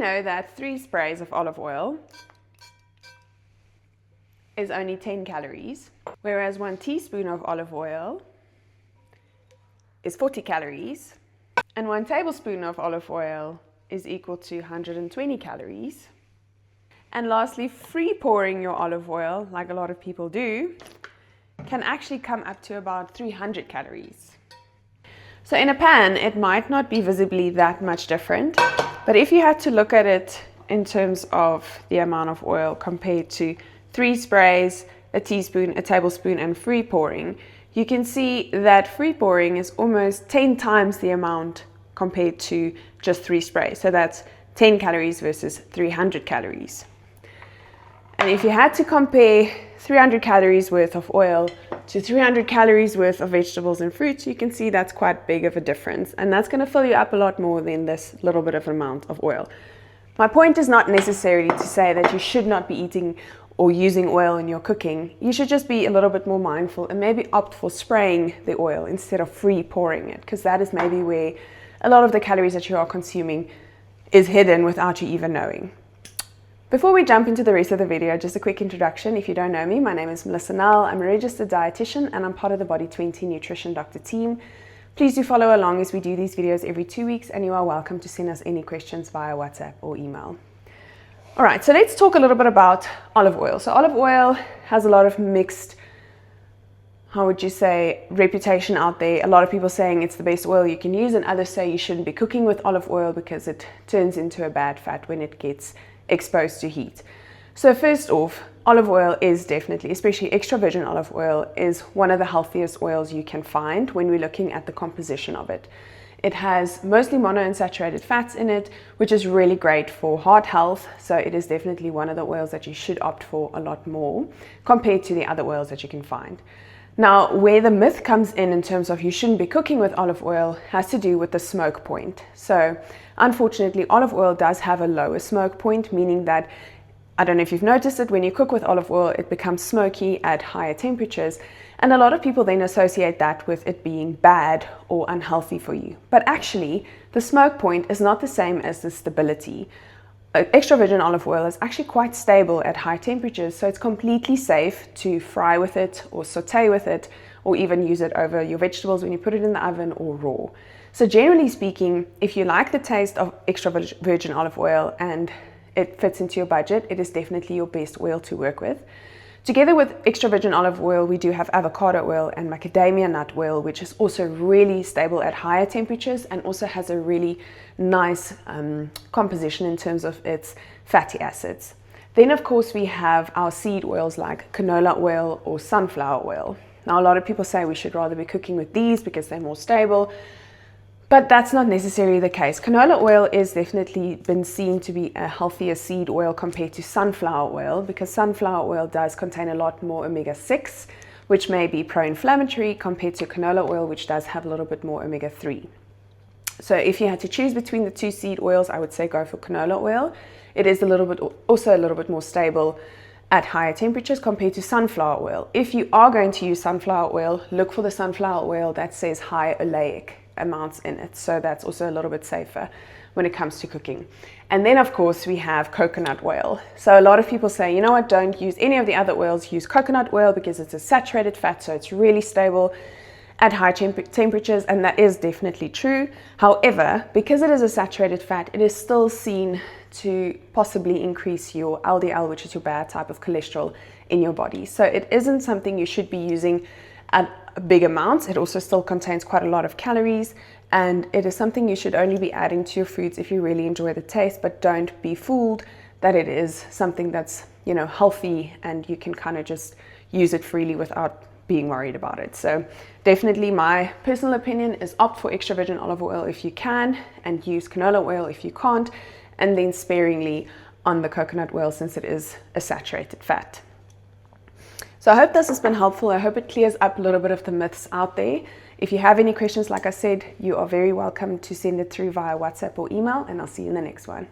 know that 3 sprays of olive oil is only 10 calories, whereas 1 teaspoon of olive oil is 40 calories, and 1 tablespoon of olive oil is equal to 120 calories. And lastly, free pouring your olive oil, like a lot of people do, can actually come up to about 300 calories. So in a pan, it might not be visibly that much different, but if you had to look at it in terms of the amount of oil compared to 3 sprays, a teaspoon, a tablespoon, and free pouring, you can see that free pouring is almost 10 times the amount compared to just 3 sprays. So that's 10 calories versus 300 calories. And if you had to compare 300 calories worth of oil to 300 calories worth of vegetables and fruits, you can see that's quite big of a difference. And that's going to fill you up a lot more than this little bit of amount of oil. My point is not necessarily to say that you should not be eating or using oil in your cooking. You should just be a little bit more mindful and maybe opt for spraying the oil instead of free pouring it, because that is maybe where a lot of the calories that you are consuming is hidden without you even knowing. Before we jump into the rest of the video, just a quick introduction. If you don't know me, my name is Melissa Null. I'm a registered dietitian and I'm part of the Body 20 Nutrition Doctor team. Please do follow along as we do these videos every 2 weeks, and you are welcome to send us any questions via WhatsApp or email. All right, so let's talk a little bit about olive oil. So olive oil has a lot of mixed, how would you say, reputation out there. A lot of people saying it's the best oil you can use, and others say you shouldn't be cooking with olive oil because it turns into a bad fat when it gets exposed to heat. So first off, olive oil is definitely, especially extra virgin olive oil, is one of the healthiest oils you can find when we're looking at the composition of it. It has mostly monounsaturated fats in it, which is really great for heart health. So it is definitely one of the oils that you should opt for a lot more compared to the other oils that you can find. Now, where the myth comes in terms of you shouldn't be cooking with olive oil has to do with the smoke point. So unfortunately, olive oil does have a lower smoke point, meaning that, I don't know if you've noticed it, when you cook with olive oil, it becomes smoky at higher temperatures. And a lot of people then associate that with it being bad or unhealthy for you. But actually, the smoke point is not the same as the stability. Extra virgin olive oil is actually quite stable at high temperatures, so it's completely safe to fry with it or saute with it, or even use it over your vegetables when you put it in the oven or raw. So generally speaking, if you like the taste of extra virgin olive oil and it fits into your budget, it is definitely your best oil to work with. Together with extra virgin olive oil, we do have avocado oil and macadamia nut oil, which is also really stable at higher temperatures and also has a really nice composition in terms of its fatty acids. Then of course we have our seed oils like canola oil or sunflower oil. Now a lot of people say we should rather be cooking with these because they're more stable, but that's not necessarily the case. Canola oil is definitely been seen to be a healthier seed oil compared to sunflower oil, because sunflower oil does contain a lot more omega-6, which may be pro-inflammatory, compared to canola oil, which does have a little bit more omega-3. So if you had to choose between the two seed oils, I would say go for canola oil. It is also a little bit more stable at higher temperatures compared to sunflower oil. If you are going to use sunflower oil, look for the sunflower oil that says high oleic amounts in it. So that's also a little bit safer when it comes to cooking. And then of course we have coconut oil. So a lot of people say, you know what, don't use any of the other oils, use coconut oil because it's a saturated fat, so it's really stable at high temperatures, and that is definitely true. However, because it is a saturated fat, it is still seen to possibly increase your LDL, which is your bad type of cholesterol in your body. So it isn't something you should be using at big amounts. It also still contains quite a lot of calories, and it is something you should only be adding to your foods if you really enjoy the taste, but don't be fooled that it is something that's, you know, healthy and you can kind of just use it freely without being worried about it. So definitely my personal opinion is opt for extra virgin olive oil if you can, and use canola oil if you can't, and then sparingly on the coconut oil since it is a saturated fat. So I hope this has been helpful. I hope it clears up a little bit of the myths out there. If you have any questions, like I said, you are very welcome to send it through via WhatsApp or email, and I'll see you in the next one.